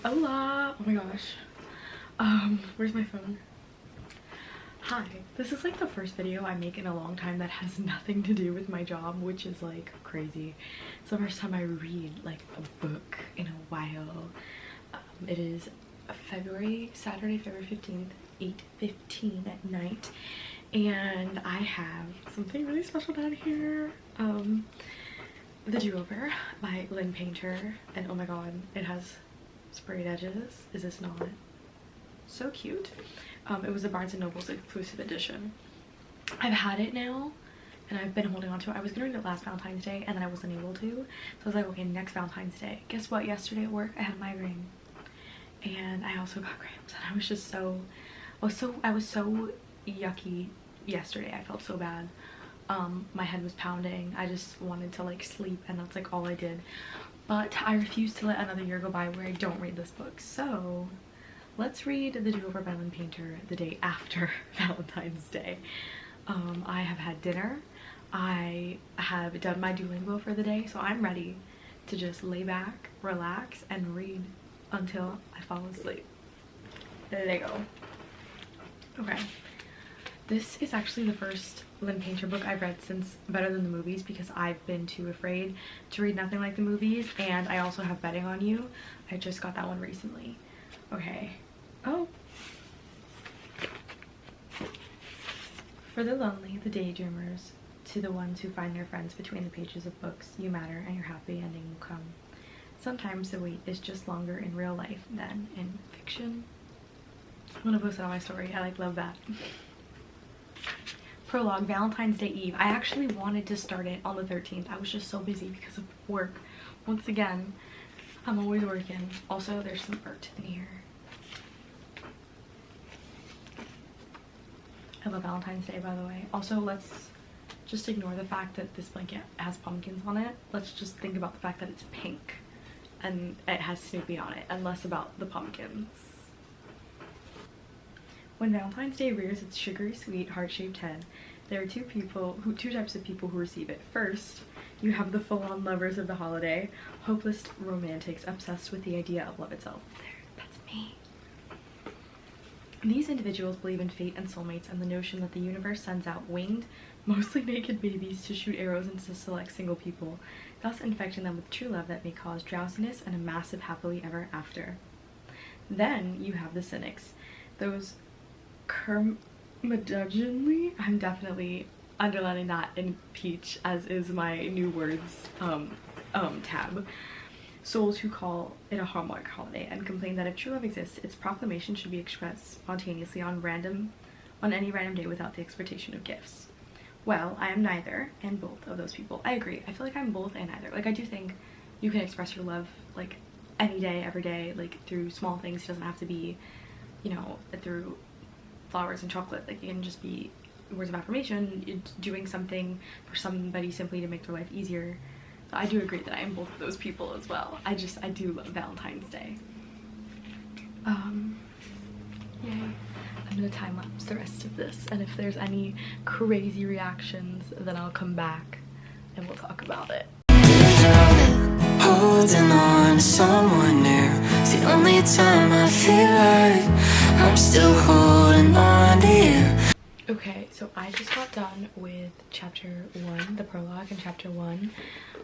Hola! Oh my gosh. Where's my phone? Hi. This is like the first video I make in a long time that has nothing to do with my job, which is like crazy. It's the first time I read like a book in a while. It is Saturday, February 15th, 8:15 at night. And I have something really special down here. The Do-Over by Lynn Painter. And oh my god, it has sprayed edges. Is this not so cute? It was a Barnes & Noble's exclusive edition. I've had it now and I've been holding on to it. I was gonna read it last Valentine's Day and then I wasn't able to, so I was like, okay, next Valentine's Day. Guess what? Yesterday at work I had a migraine and I also got cramps, and I was just I was so yucky yesterday. I felt so bad. My head was pounding. I just wanted to like sleep, and that's like all I did. But I refuse to let another year go by where I don't read this book. So let's read The Do-Over by Lynn Painter the day after Valentine's Day. I have had dinner. I have done my Duolingo for the day, so I'm ready to just lay back, relax, and read until I fall asleep. There they go. Okay. This is actually the first Lynn Painter book I've read since Better Than the Movies, because I've been too afraid to read Nothing Like the Movies, and I also have Betting on You. I just got that one recently. Okay. Oh. For the lonely, the daydreamers, to the ones who find their friends between the pages of books, you matter and your happy ending will come. Sometimes the wait is just longer in real life than in fiction. I'm gonna post it on my story. I love that. Prologue, Valentine's Day Eve. I actually wanted to start it on the 13th. I was just so busy because of work. Once again, I'm always working. Also, there's some art in here. I love Valentine's Day, by the way. Also, let's just ignore the fact that this blanket has pumpkins on it. Let's just think about the fact that it's pink and it has Snoopy on it, and less about the pumpkins. When Valentine's Day rears its sugary sweet heart-shaped head, there are two types of people who receive it. First, you have the full-on lovers of the holiday, hopeless romantics obsessed with the idea of love itself. There, that's me. These individuals believe in fate and soulmates and the notion that the universe sends out winged, mostly naked babies to shoot arrows into select single people, thus infecting them with true love that may cause drowsiness and a massive happily ever after. Then you have the cynics, those curmudgeonly, I'm definitely underlining that in peach, as is my new words tab, souls who call it a Hallmark holiday and complain that if true love exists, its proclamation should be expressed spontaneously on any random day without the expectation of gifts. Well, I am neither and both of those people. I agree. I feel like I'm both and neither. Like, I do think you can express your love like any day, every day, like through small things. It doesn't have to be, you know, through flowers and chocolate. Like, it can just be words of affirmation, doing something for somebody simply to make their life easier. So I do agree that I am both of those people as well. I do love Valentine's Day. Yay. I'm gonna time lapse the rest of this, and if there's any crazy reactions, then I'll come back and we'll talk about it. Holding on to someone new, it's the only time I feel like I'm still holding on to you. Okay, so I just got done with chapter 1, the prologue, and chapter 1.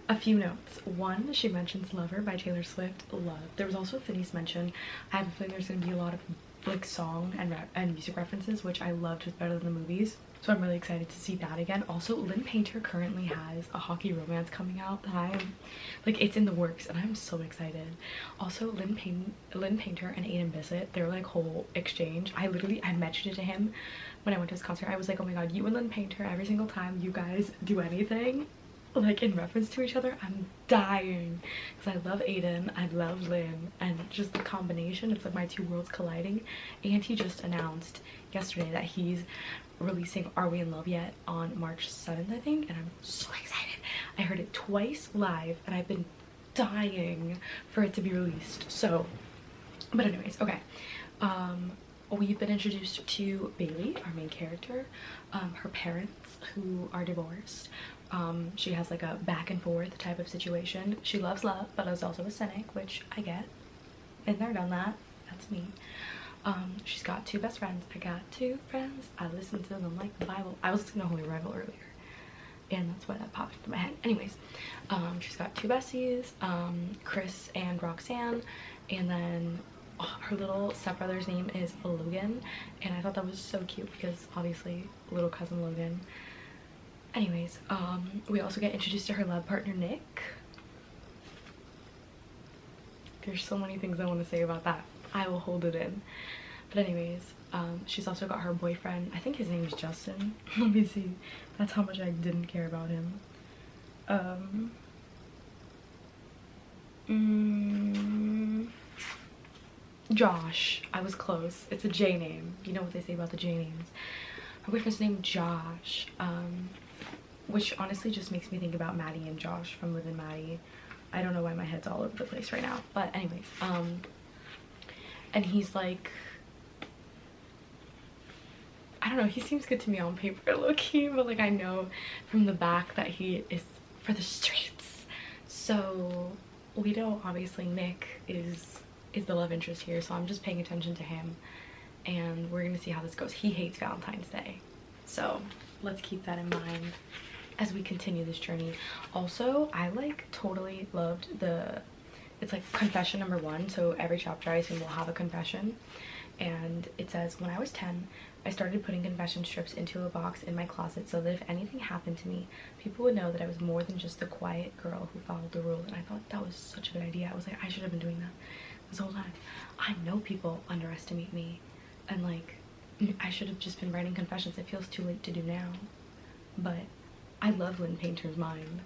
A few notes. 1, she mentions Lover by Taylor Swift. Love. There was also Phineas mention. I have a feeling there's going to be a lot of like song and music references, which I loved with Better Than the Movies. So I'm really excited to see that again. Also, Lynn Painter currently has a hockey romance coming out that I am, like, it's in the works, and I'm so excited. Also, Lynn Painter and Aiden Bissett, their like whole exchange, I mentioned it to him when I went to his concert. I was like, oh my god, you and Lynn Painter, every single time you guys do anything like in reference to each other, I'm dying, because I love Aiden, I love Lynn, and just the combination, it's like my two worlds colliding. And he just announced yesterday that he's releasing Are We in Love Yet on March 7th, I think, and I'm so excited. I heard it twice live and I've been dying for it to be released. So, but anyways, okay, we've been introduced to Bailey, our main character, her parents who are divorced. She has like a back and forth type of situation. She loves love, but is also a cynic, which I get. Been there, done that. That's me. She's got 2 best friends. I got 2 friends. I listen to them like the Bible. I was listening to Holy Bible earlier, and that's why that popped into my head. Anyways, she's got 2 besties, Chris and Roxanne, and then her little stepbrother's name is Logan, and I thought that was so cute because obviously little cousin Logan. Anyways, we also get introduced to her lab partner Nick. There's so many things I want to say about that. I will hold it in. But anyways, she's also got her boyfriend. I think his name is Justin. Let me see. That's how much I didn't care about him. Josh. I was close. It's a J name. You know what they say about the J names. Her boyfriend's named Josh. Which honestly just makes me think about Maddie and Josh from Liv and Maddie. I don't know why my head's all over the place right now. But anyways, and he's like, I don't know, he seems good to me on paper, low-key, but like I know from the back that he is for the streets. So we know obviously Nick is the love interest here, so I'm just paying attention to him, and we're gonna see how this goes. He hates Valentine's Day, so let's keep that in mind as we continue this journey. Also, I like totally loved it's like confession number 1, so every chapter I assume will have a confession, and it says, when I was 10, I started putting confession strips into a box in my closet so that if anything happened to me, people would know that I was more than just the quiet girl who followed the rules. And I thought that was such a good idea. I was like, I should have been doing that this whole time. I know people underestimate me, and like I should have just been writing confessions. It feels too late to do now, but I love Lynn Painter's mind.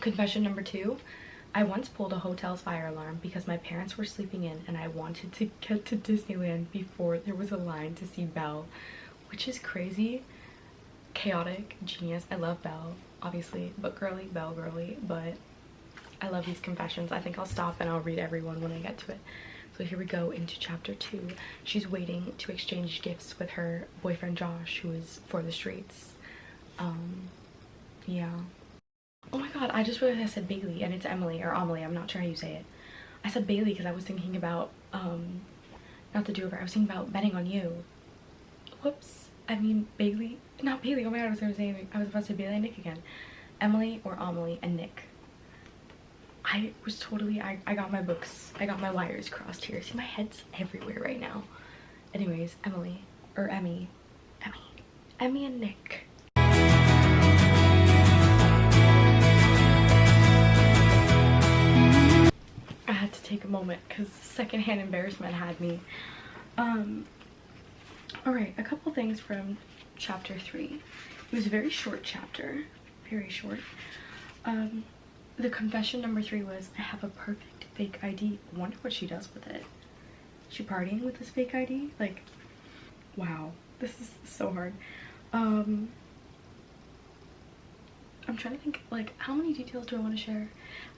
Confession number 2. I once pulled a hotel's fire alarm because my parents were sleeping in and I wanted to get to Disneyland before there was a line to see Belle, which is crazy, chaotic, genius. I love Belle, obviously, but girly, Belle girly, but I love these confessions. I think I'll stop and I'll read everyone when I get to it. So here we go into chapter 2. She's waiting to exchange gifts with her boyfriend Josh, who is for the streets. Yeah. Oh my god, I just realized I said Bailey and it's Emily or Amelie. I'm not sure how you say it. I said Bailey because I was thinking about not the do-over. I was thinking about betting on you. Whoops. I mean Bailey. Not Bailey. Oh my god, I was about to say Bailey and Nick again. Emily or Amelie and Nick. I was totally I got my books. I got my wires crossed here. See, my head's everywhere right now. Anyways, Emily or Emmy and Nick. I had to take a moment because secondhand embarrassment had me. Alright, a couple things from chapter 3. It was a very short chapter, very short. The confession number 3 was, I have a perfect fake ID. I wonder what she does with it. Is she partying with this fake ID? Like, wow, this is so hard. I'm trying to think, like, how many details do I want to share?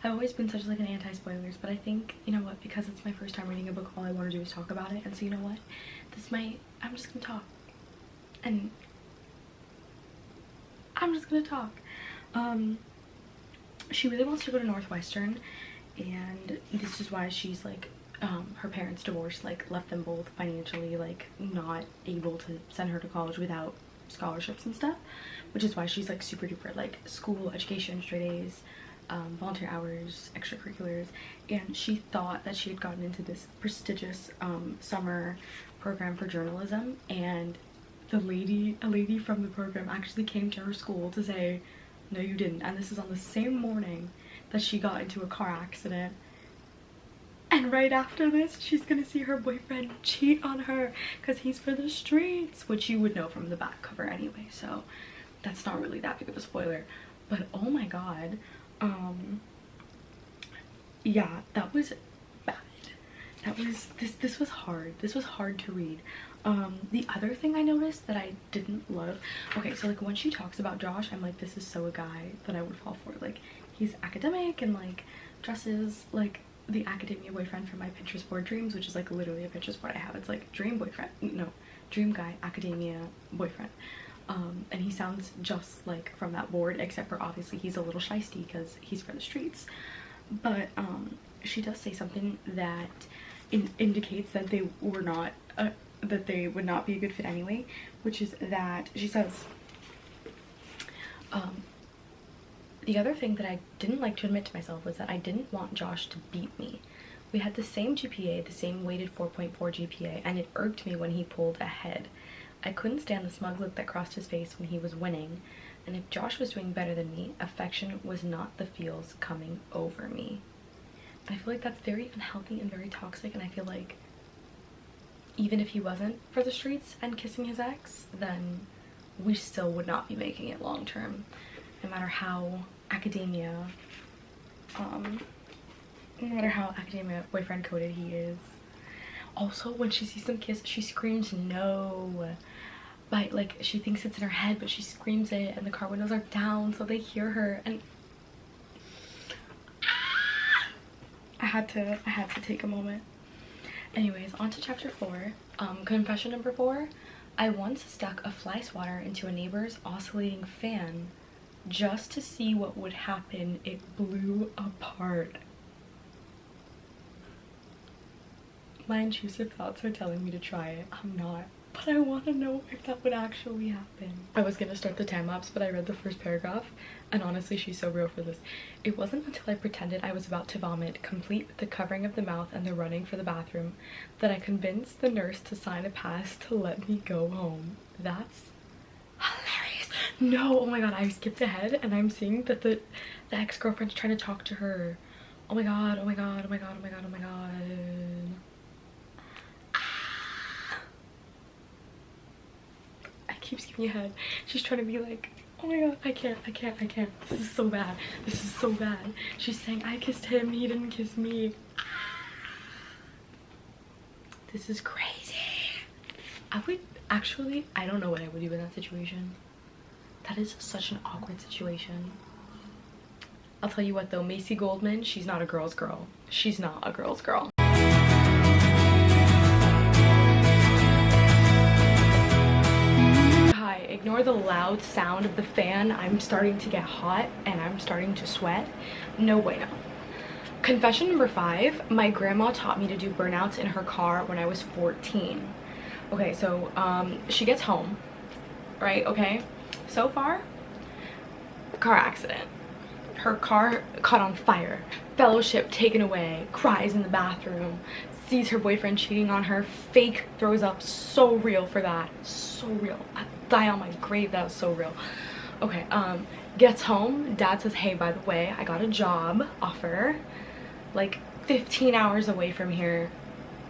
I've always been such like an anti-spoilers, but I think, you know what, because it's my first time reading a book, all I want to do is talk about it. And so you know what, I'm just gonna talk, and I'm just gonna talk. She really wants to go to Northwestern, and this is why she's like, her parents divorced, like left them both financially like not able to send her to college without scholarships and stuff, which is why she's like super duper like school, education, straight A's, volunteer hours, extracurriculars. And she thought that she had gotten into this prestigious summer program for journalism, and a lady from the program actually came to her school to say, no you didn't. And this is on the same morning that she got into a car accident, and right after this she's gonna see her boyfriend cheat on her because he's for the streets, which you would know from the back cover anyway, so that's not really that big of a spoiler. But oh my god, yeah, that was bad. That was this was hard to read. The other thing I noticed that I didn't love, okay, so like when she talks about Josh, I'm like, this is so a guy that I would fall for. Like, he's academic and like dresses like the academia boyfriend from my Pinterest board dreams, which is like literally a Pinterest board I have. It's like dream boyfriend, no, dream guy, academia boyfriend. And he sounds just like from that board, except for obviously he's a little shisty because he's for the streets. But she does say something that indicates that they were not that they would not be a good fit anyway, which is that she says, the other thing that I didn't like to admit to myself was that I didn't want Josh to beat me. We had the same GPA, the same weighted 4.4 GPA, and it irked me when he pulled ahead. I couldn't stand the smug look that crossed his face when he was winning, and if Josh was doing better than me, affection was not the feels coming over me. And I feel like that's very unhealthy and very toxic, and I feel like even if he wasn't for the streets and kissing his ex, then we still would not be making it long term, no matter how academia boyfriend coded he is. Also, when she sees them kiss, she screams no, but like she thinks it's in her head, but she screams it, and the car windows are down so they hear her, and I had to take a moment. Anyways, on to chapter 4. Confession number 4. I once stuck a fly swatter into a neighbor's oscillating fan just to see what would happen. It blew apart. My intrusive thoughts are telling me to try it. I'm not, but I want to know if that would actually happen. I was gonna start the time lapse, but I read the first paragraph, and honestly, she's so real for this. It wasn't until I pretended I was about to vomit, complete with the covering of the mouth and the running for the bathroom, that I convinced the nurse to sign a pass to let me go home. That's hilarious. No, oh my god, I skipped ahead and I'm seeing that the ex-girlfriend's trying to talk to her. Oh my god, oh my god, oh my god, oh my god, oh my god. I keep skipping ahead. She's trying to be like, oh my god, I can't. This is so bad. This is so bad. She's saying, I kissed him, he didn't kiss me. This is crazy. I would actually, I don't know what I would do in that situation. That is such an awkward situation. I'll tell you what though, Macy Goldman, she's not a girl's girl. She's not a girl's girl. Ignore the loud sound of the fan. I'm starting to get hot and I'm starting to sweat. No bueno. Confession number 5. My grandma taught me to do burnouts in her car when I was 14. Okay, so she gets home, right? Okay, so far, car accident. Her car caught on fire, fellowship taken away, cries in the bathroom, sees her boyfriend cheating on her, fake throws up. So real for that, so real. I die on my grave, that was so real. Okay, gets home, dad says, hey, by the way, I got a job offer like 15 hours away from here,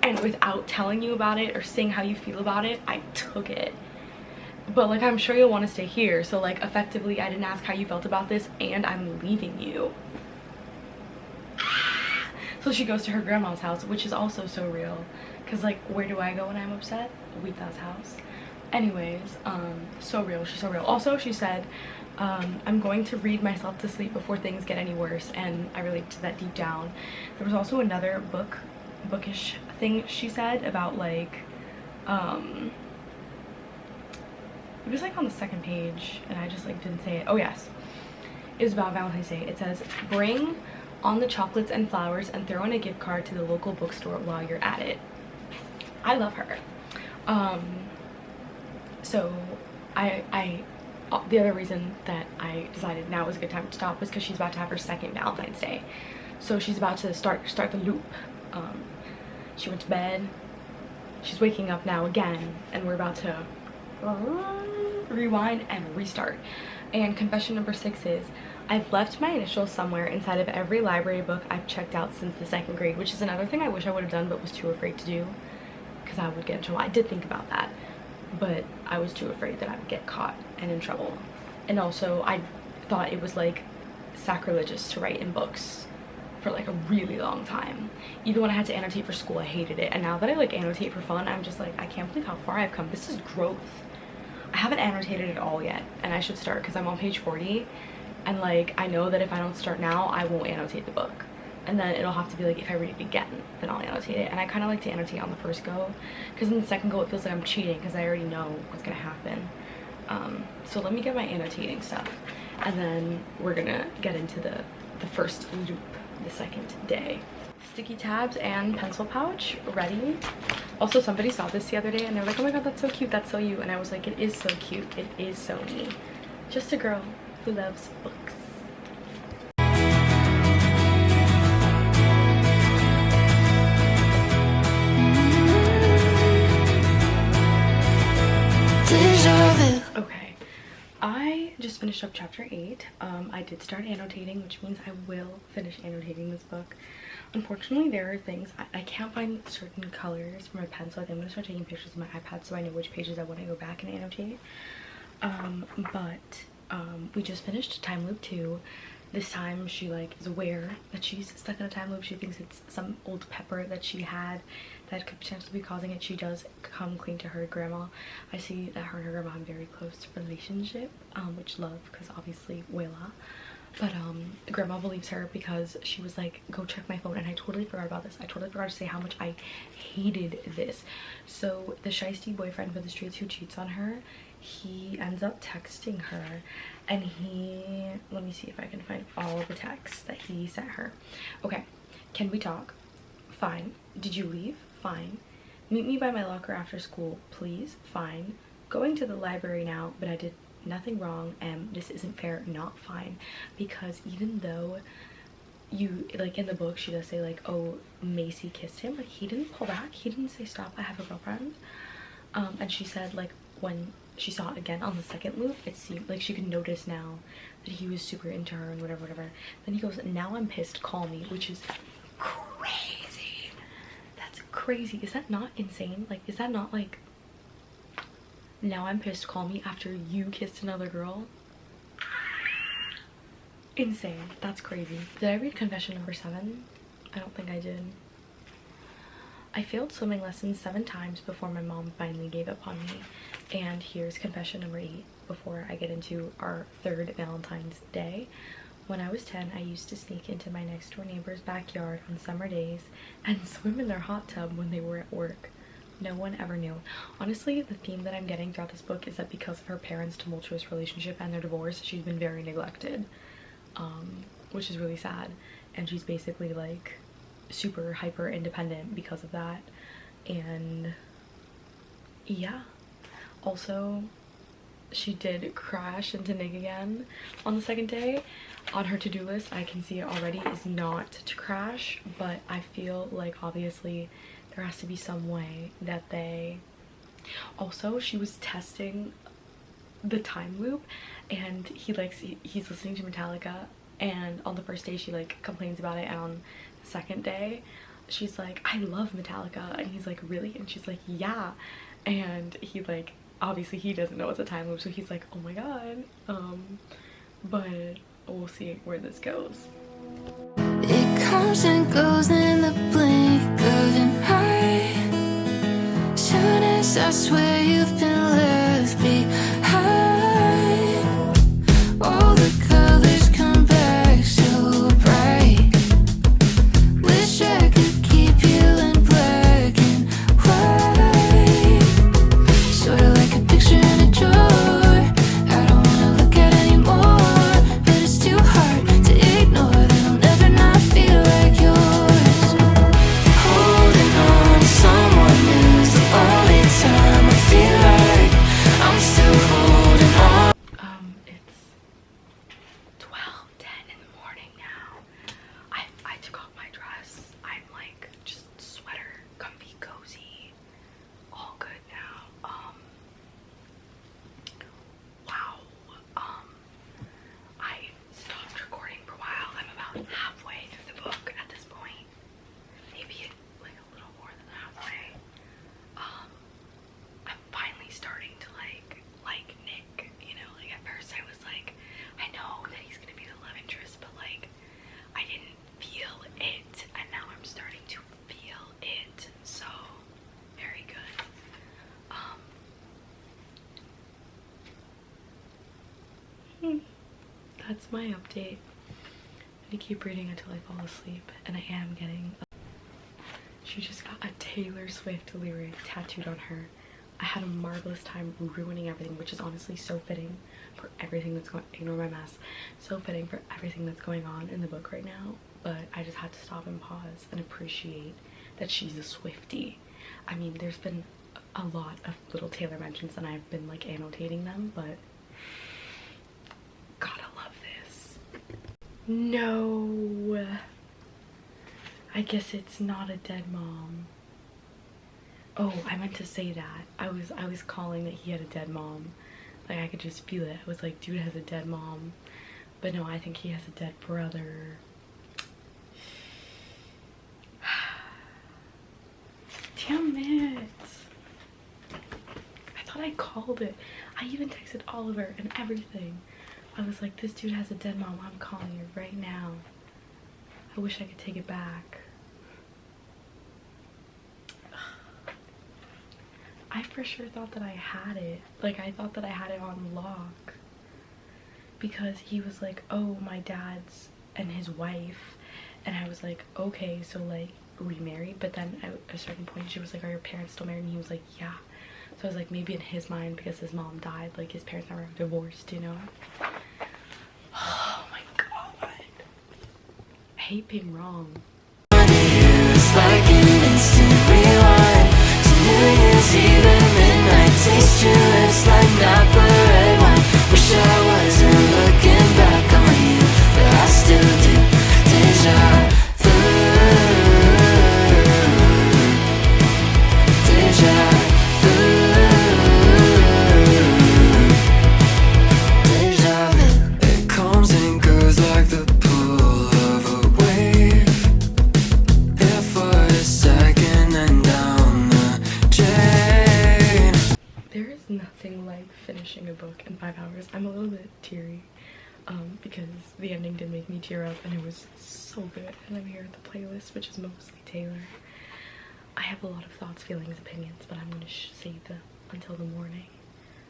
and without telling you about it or saying how you feel about it, I took it. But like, I'm sure you'll want to stay here, so like effectively I didn't ask how you felt about this and I'm leaving you. So she goes to her grandma's house, which is also so real, because like, where do I go when I'm upset? Weetha's house. Anyways, so real. She's so real. Also, she said, I'm going to read myself to sleep before things get any worse, and I relate to that deep down. There was also another bookish thing she said about like, it was like on the second page and I just like didn't say it. Oh yes, it was about Valentine's Day. It says, bring on the chocolates and flowers and throw in a gift card to the local bookstore while you're at it. I love her. So the other reason that I decided now was a good time to stop was because she's about to have her second Valentine's Day. So she's about to start the loop. She went to bed, she's waking up now again, and we're about to rewind and restart. And confession number 6 is, I've left my initials somewhere inside of every library book I've checked out since the 2nd grade, which is another thing I wish I would have done but was too afraid to do because I would get in trouble. I did think about that, but I was too afraid that I would get caught and in trouble. And also I thought it was like sacrilegious to write in books for like a really long time. Even when I had to annotate for school, I hated it. And now that I like annotate for fun, I'm just like, I can't believe how far I've come. This is growth. I haven't annotated at all yet, and I should start because I'm on page 40, and like I know that if I don't start now, I won't annotate the book, and then it'll have to be like if I read it again, then I'll annotate it. And I kind of like to annotate on the first go, because in the second go it feels like I'm cheating because I already know what's gonna happen. So let me get my annotating stuff, and then we're gonna get into the first loop, the second day. sticky tabs and pencil pouch ready. Also, somebody saw this the other day and they're like, oh my god, that's so cute, that's so you. And I was like, it is so cute, it is so me. Just a girl who loves books. Okay, I just finished up chapter 8. I did start annotating, which means I will finish annotating this book. Unfortunately, there are things I can't find certain colors for my pen, so I think I'm gonna start taking pictures of my iPad so I know which pages I want to go back and annotate. We just finished time loop 2. This time she like is aware that she's stuck in a time loop. She thinks it's some old pepper that she had that could potentially be causing it. She does come clean to her grandma. I see that her and her grandma have a very close relationship, which love, because obviously Willa. But grandma believes her because she was like, go check my phone, and I totally forgot about this. I totally forgot to say how much I hated this. So the shiesty boyfriend for the streets who cheats on her, he ends up texting her, and let me see if I can find all the texts that he sent her. Okay, can we talk? Fine. Did you leave? Fine. Meet me by my locker after school, please. Fine. Going to the library now, but I did nothing wrong, and this isn't fair. Not fine. Because even though you, like in the book, she does say like, oh, Macy kissed him, like he didn't pull back. He didn't say, stop, I have a girlfriend. And she said like when she saw it again on the second loop, it seemed like she could notice now that he was super into her and whatever. Then he goes, now I'm pissed, call me, which is crazy. That's crazy. Is that not insane? Like, is that not like, now I'm pissed, call me after you kissed another girl? Insane. That's crazy. Did I read confession number 7? I don't think I did. I failed swimming lessons 7 times before my mom finally gave up on me. And here's confession number 8 before I get into our 3rd Valentine's Day. When I was 10, I used to sneak into my next door neighbor's backyard on summer days and swim in their hot tub when they were at work. No one ever knew. Honestly, the theme that I'm getting throughout this book is that because of her parents' tumultuous relationship and their divorce, she's been very neglected, which is really sad. And she's basically like super hyper independent because of that. And yeah, also she did crash into Nick again on the 2nd day. On her to-do list, I can see it already, is not to crash, but I feel like obviously there has to be some way that they... Also, she was testing the time loop, and he's listening to Metallica, and on the 1st day she like complains about it, and on the 2nd day she's like, I love Metallica, and he's like, really? And she's like, yeah. And he like, obviously he doesn't know it's a time loop, so he's like, oh my god. But we'll see where this goes. It comes and goes in the blink of an eye. Soon as I swear you've been left behind, all the colors come back so bright. Wish I could keep you in black and white, sorta like a picture in a drawer I don't wanna look at anymore, but it's too hard to ignore that I'll never not feel like yours. Holding on to someone new's the only time I feel like I'm still holding on. It's 12:10 in the morning now. I took off my dress. I'm like just sweater, comfy, cozy, all good now. Wow. I stopped recording for a while. I'm about halfway through the book at this point. Maybe like a little more than halfway. I'm finally starting to like Nick, you know, like at first I was like, I know that he's gonna be the love interest, but like I didn't feel it, and now I'm starting to feel it, so very good. That's my update. I'm gonna keep reading until I fall asleep, and I am getting she just got a Taylor Swift lyric tattooed on her. I had a marvelous time ruining everything, which is honestly so fitting for everything that's going, ignore my mess, so fitting for everything that's going on in the book right now. but I just had to stop and pause and appreciate that she's a swiftie. I mean, there's been a lot of little Taylor mentions and I've been like annotating them, but gotta love this. No, I guess it's not a dead mom. Oh, I meant to say that. I was calling that he had a dead mom. Like, I could just feel it. I was like, dude has a dead mom. But no, I think he has a dead brother. Damn it. I thought I called it. I even texted Oliver and everything. I was like, this dude has a dead mom. I'm calling her right now. I wish I could take it back. I for sure thought that I had it. Like, I thought that I had it on lock. Because he was like, oh, my dad's and his wife. And I was like, okay, so like, remarried. But then at a certain point, she was like, are your parents still married? And he was like, yeah. So I was like, maybe in his mind, because his mom died, like his parents never divorced, you know? Oh my god. I hate being wrong. It's like an instant rewind to New Year's Eve and midnight. Taste your lips like Napa red wine. Wish I wasn't looking back on you, but I still do. Deja vu. Deja vu. Deja vu. It comes and goes like the pull of a wave. Here for a second and down the drain. There is nothing like finishing a book in 5 hours. I'm a little bit teary because the ending did make me tear up and it was so good. And I'm here at the playlist, which is mostly Taylor. I have a lot of thoughts, feelings, opinions, but I'm going to save them until the morning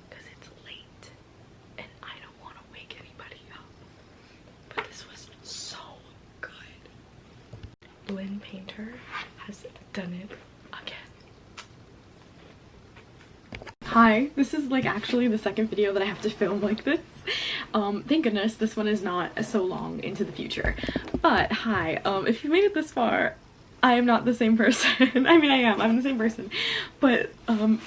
because it's late and I don't want to wake anybody up. But this was so good. Lynn Painter has done it again. Hi, this is like actually the second video that I have to film like this. Thank goodness this one is not so long into the future. But hi, if you made it this far, I am not the same person. I mean, I'm the same person. But the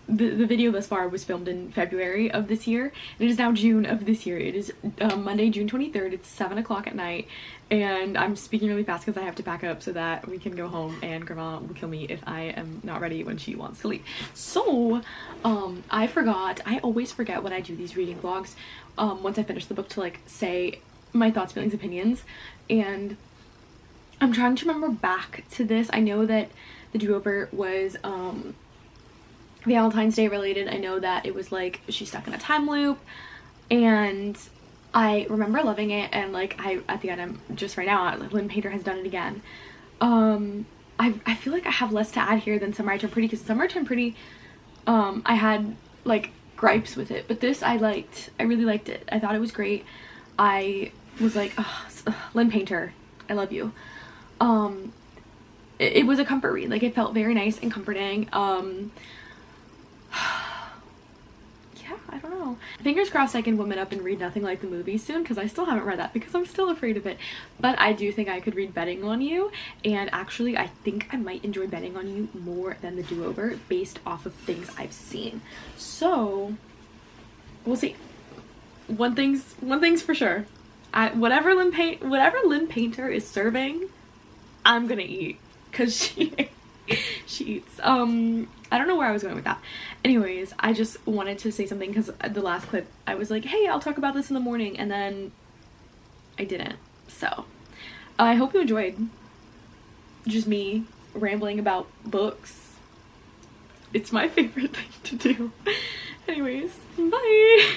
video thus far was filmed in February of this year. And it is now June of this year. It is Monday, June 23rd. It's 7 o'clock at night. And I'm speaking really fast because I have to pack up so that we can go home and grandma will kill me if I am not ready when she wants to leave. So, I always forget when I do these reading vlogs, once I finish the book, to like say my thoughts, feelings, opinions. And I'm trying to remember back to this. I know that the do-over was Valentine's Day related. I know that it was like she's stuck in a time loop, and I remember loving it. And like at the end, I'm just right now, Lynn Painter has done it again. I feel like I have less to add here than Summer I Turned Pretty, because Summer I Turned Pretty, I had like gripes with it, but this I really liked it. I thought it was great. I was like, oh, Lynn Painter, I love you. It was a comfort read. Like, it felt very nice and comforting. Yeah, I don't know. Fingers crossed I can woman up and read Nothing Like the Movie soon, because I still haven't read that because I'm still afraid of it. But I do think I could read Betting on You, and actually I think I might enjoy Betting on You more than the do-over based off of things I've seen. So we'll see. One thing's for sure. Whatever Lynn Painter is serving, I'm gonna eat, because she eats. I don't know where I was going with that. Anyways, I just wanted to say something because the last clip I was like, hey, I'll talk about this in the morning, and then I didn't. So I hope you enjoyed just me rambling about books. It's my favorite thing to do. Anyways, bye.